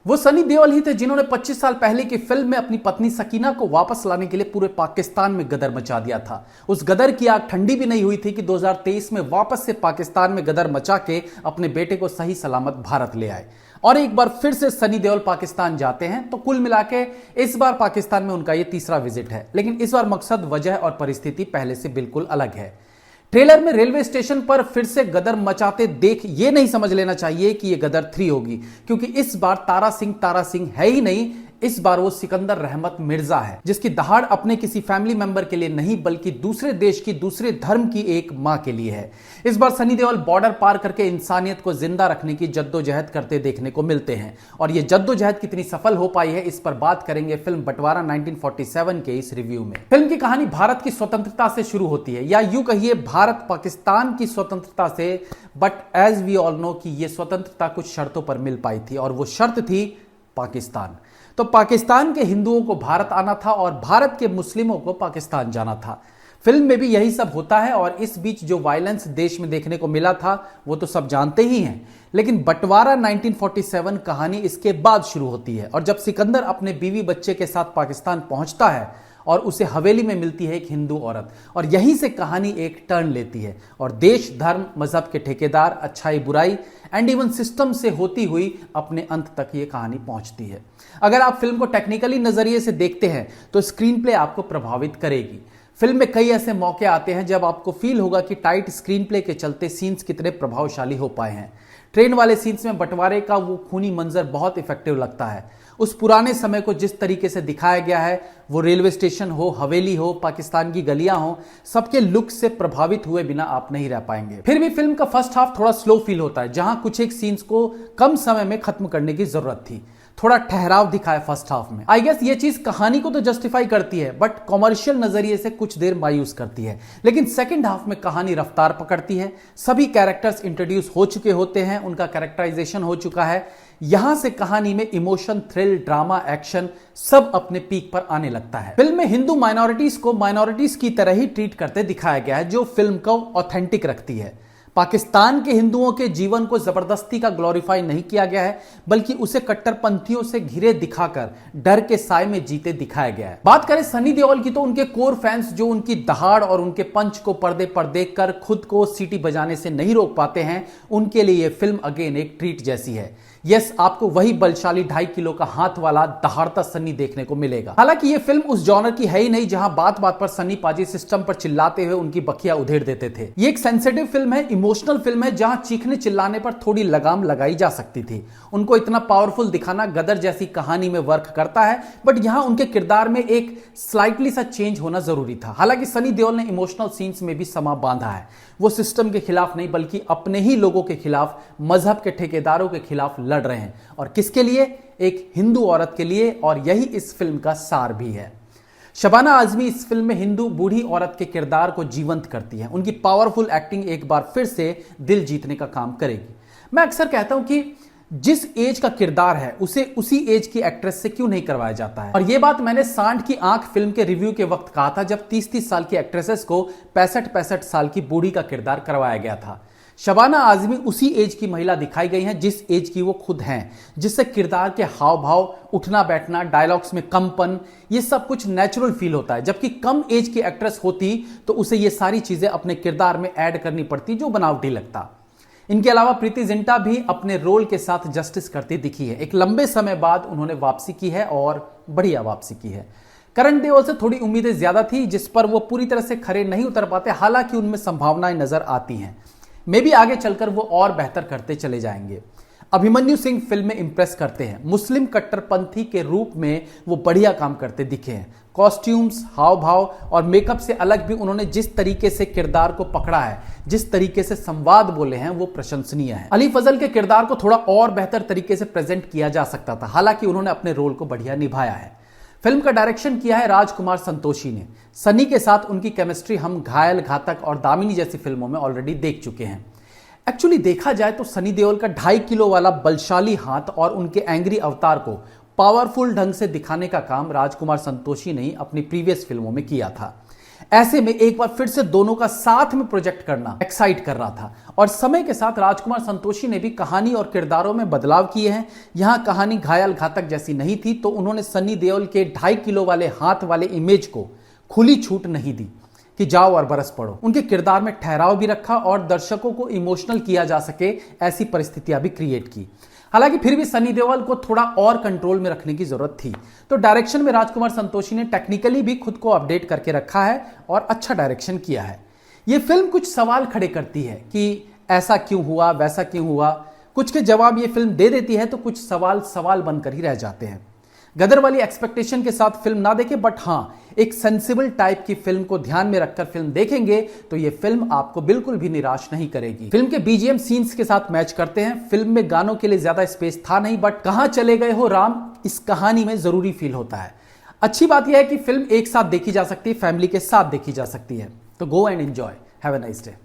वो सनी देओल ही थे जिन्होंने 25 साल पहले की फिल्म में अपनी पत्नी सकीना को वापस लाने के लिए पूरे पाकिस्तान में गदर मचा दिया था। उस गदर की आग ठंडी भी नहीं हुई थी कि 2023 में वापस से पाकिस्तान में गदर मचा के अपने बेटे को सही सलामत भारत ले आए। और एक बार फिर से सनी देओल पाकिस्तान जाते हैं, तो कुल मिलाके इस बार पाकिस्तान में उनका यह तीसरा विजिट है। लेकिन इस बार मकसद, वजह और परिस्थिति पहले से बिल्कुल अलग है। ट्रेलर में रेलवे स्टेशन पर फिर से गदर मचाते देख ये नहीं समझ लेना चाहिए कि ये गदर 3 होगी, क्योंकि इस बार तारा सिंह है ही नहीं। इस बार वो सिकंदर रहमत मिर्जा है, जिसकी दहाड़ अपने किसी फैमिली मेंबर के लिए नहीं बल्कि दूसरे देश की, दूसरे धर्म की एक मां के लिए है। इस बार सनी देओल बॉर्डर पार करके इंसानियत को जिंदा रखने की जद्दोजहद करते देखने को मिलते हैं। और ये जद्दोजहद कितनी सफल हो पाई है, इस पर बात करेंगे फिल्म बंटवारा 1947 के इस रिव्यू में। फिल्म की कहानी भारत की स्वतंत्रता से शुरू होती है, या यूं कहिए भारत पाकिस्तान की स्वतंत्रता से। But as we all know कि यह स्वतंत्रता कुछ शर्तों पर मिल पाई थी, और वो शर्त थी पाकिस्तान। तो पाकिस्तान के हिंदुओं को भारत आना था और भारत के मुस्लिमों को पाकिस्तान जाना था। फिल्म में भी यही सब होता है, और इस बीच जो वायलेंस देश में देखने को मिला था वो तो सब जानते ही हैं। लेकिन बंटवारा 1947 कहानी इसके बाद शुरू होती है, और जब सिकंदर अपने बीवी बच्चे के साथ पाकिस्तान पहुंचता है और उसे हवेली में मिलती है एक हिंदू औरत, और यहीं से कहानी एक टर्न लेती है और देश, धर्म, मजहब के ठेकेदार, अच्छाई बुराई एंड इवन सिस्टम से होती हुई अपने अंत तक ये कहानी पहुंचती है। अगर आप फिल्म को टेक्निकली नजरिए से देखते हैं तो स्क्रीन प्ले आपको प्रभावित करेगी। फिल्म में कई ऐसे मौके आते हैं जब आपको फील होगा कि टाइट स्क्रीन प्ले के चलते सीन्स कितने प्रभावशाली हो पाए हैं। ट्रेन वाले सीन्स में बंटवारे का वो खूनी मंजर बहुत इफेक्टिव लगता है। उस पुराने समय को जिस तरीके से दिखाया गया है, वो रेलवे स्टेशन हो, हवेली हो, पाकिस्तान की गलियां हो, सबके लुक से प्रभावित हुए बिना आप नहीं रह पाएंगे। फिर भी फिल्म का फर्स्ट हाफ थोड़ा स्लो फील होता है, जहां कुछ एक सीन्स को कम समय में खत्म करने की जरूरत थी। थोड़ा ठहराव दिखाया फर्स्ट हाफ में। आई गेस ये चीज कहानी को तो जस्टिफाई करती है, बट कॉमर्शियल नजरिए से कुछ देर मायूस करती है। लेकिन सेकंड हाफ में कहानी रफ्तार पकड़ती है। सभी कैरेक्टर्स इंट्रोड्यूस हो चुके होते हैं, उनका कैरेक्टराइजेशन हो चुका है। यहां से कहानी में इमोशन, थ्रिल, ड्रामा, एक्शन सब अपने पीक पर आने लगता है। फिल्म में हिंदू माइनॉरिटीज को माइनॉरिटीज की तरह ही ट्रीट करते दिखाया गया है, जो फिल्म को ऑथेंटिक रखती है। पाकिस्तान के हिंदुओं के जीवन को जबरदस्ती का ग्लोरीफाई नहीं किया गया है, बल्कि उसे कट्टरपंथियों से घिरे दिखाकर डर के साए में जीते दिखाया गया है। बात करें सनी देओल की, तो उनके कोर फैंस जो उनकी दहाड़ और उनके पंच को पर्दे पर देखकर खुद को सीटी बजाने से नहीं रोक पाते हैं, उनके लिए यह फिल्म अगेन एक ट्रीट जैसी है। यस, आपको वही बलशाली 2.5 किलो का हाथ वाला दहाड़ता सन्नी देखने को मिलेगा। हालांकि यह फिल्म उस जॉनर की है ही नहीं जहां बात बात पर सन्नी पाजी सिस्टम पर चिल्लाते हुए उनकी बखिया उधेड़ देते थे। यह एक सेंसिटिव फिल्म है, इमोशनल फिल्म है, जहां चीखने चिल्लाने पर थोड़ी लगाम लगाई जा सकती थी। उनको इतना पावरफुल दिखाना गदर जैसी कहानी में वर्क करता है, बट यहां उनके किरदार में एक स्लाइटली सा चेंज होना जरूरी था। हालांकि सनी देओल ने इमोशनल सीन्स में भी समा बांधा है। वो सिस्टम के खिलाफ नहीं बल्कि अपने ही लोगों के खिलाफ, मजहब के ठेकेदारों के खिलाफ लड़ रहे हैं। और किसके लिए? एक हिंदू औरत के लिए। और यही इस फिल्म का सार भी है। शबाना आजमी इस फिल्म में हिंदू बूढ़ी औरत के किरदार को जीवंत करती है। उनकी पावरफुल एक्टिंग एक बार फिर से दिल जीतने का काम करेगी। मैं अक्सर कहता हूं कि जिस एज का किरदार है उसे उसी एज की एक्ट्रेस से क्यों नहीं करवाया जाता है। और यह बात मैंने सांड की आंख फिल्म के रिव्यू के वक्त कहा था, जब 30-30 साल की एक्ट्रेसेस को 65-65 साल की बूढ़ी का किरदार करवाया गया था। शबाना आजमी उसी एज की महिला दिखाई गई हैं जिस एज की वो खुद हैं, जिससे किरदार के हाव भाव, उठना बैठना, डायलॉग्स में कंपन, ये सब कुछ नेचुरल फील होता है। जबकि कम एज की एक्ट्रेस होती तो उसे ये सारी चीजें अपने किरदार में ऐड करनी पड़ती, जो बनावटी लगता। इनके अलावा प्रीति जिंटा भी अपने रोल के साथ जस्टिस करती दिखी है। एक लंबे समय बाद उन्होंने वापसी की है, और बढ़िया वापसी की है। करण देओल से थोड़ी उम्मीदें ज्यादा थी, जिस पर वो पूरी तरह से खरे नहीं उतर पाते। हालांकि उनमें संभावनाएं नजर आती हैं। मे भी आगे चलकर वो और बेहतर करते चले जाएंगे। अभिमन्यु सिंह फिल्म में इंप्रेस करते हैं। मुस्लिम कट्टरपंथी के रूप में वो बढ़िया काम करते दिखे हैं। कॉस्ट्यूम्स, हाव भाव और मेकअप से अलग भी उन्होंने जिस तरीके से किरदार को पकड़ा है, जिस तरीके से संवाद बोले हैं, वो प्रशंसनीय है। अली फजल के किरदार को थोड़ा और बेहतर तरीके से प्रेजेंट किया जा सकता था। हालांकि उन्होंने अपने रोल को बढ़िया निभाया है। फिल्म का डायरेक्शन किया है राजकुमार संतोषी ने। सनी के साथ उनकी केमिस्ट्री हम घायल, घातक और दामिनी जैसी फिल्मों में ऑलरेडी देख चुके हैं। एक्चुअली देखा जाए तो सनी देओल का 2.5 किलो वाला बलशाली हाथ और उनके एंग्री अवतार को पावरफुल ढंग से दिखाने का काम राजकुमार संतोषी ने अपनी प्रीवियस फिल्मों में किया था। ऐसे में एक बार फिर से दोनों का साथ में प्रोजेक्ट करना एक्साइट कर रहा था। और समय के साथ राजकुमार संतोषी ने भी कहानी और किरदारों में बदलाव किए हैं। यहां कहानी घायल घातक जैसी नहीं थी तो उन्होंने सन्नी देओल के 2.5 किलो वाले हाथ वाले इमेज को खुली छूट नहीं दी कि जाओ और बरस पड़ो। उनके किरदार में ठहराव भी रखा और दर्शकों को इमोशनल किया जा सके ऐसी परिस्थितियां भी क्रिएट की। हालांकि फिर भी सनी देओल को थोड़ा और कंट्रोल में रखने की जरूरत थी। तो डायरेक्शन में राजकुमार संतोषी ने टेक्निकली भी खुद को अपडेट करके रखा है और अच्छा डायरेक्शन किया है। यह फिल्म कुछ सवाल खड़े करती है कि ऐसा क्यों हुआ, वैसा क्यों हुआ। कुछ के जवाब ये फिल्म दे देती है तो कुछ सवाल बनकर ही रह जाते हैं। गदर वाली एक्सपेक्टेशन के साथ फिल्म ना देखें, बट हाँ, एक सेंसिबल टाइप की फिल्म को ध्यान में रखकर फिल्म देखेंगे तो ये फिल्म आपको बिल्कुल भी निराश नहीं करेगी। फिल्म के बीजीएम सीन्स के साथ मैच करते हैं। फिल्म में गानों के लिए ज्यादा स्पेस था नहीं, बट कहां चले गए हो राम इस कहानी में जरूरी फील होता है। अच्छी बात यह है कि फिल्म एक साथ देखी जा सकती है, फैमिली के साथ देखी जा सकती है। तो go and enjoy. Have a nice day.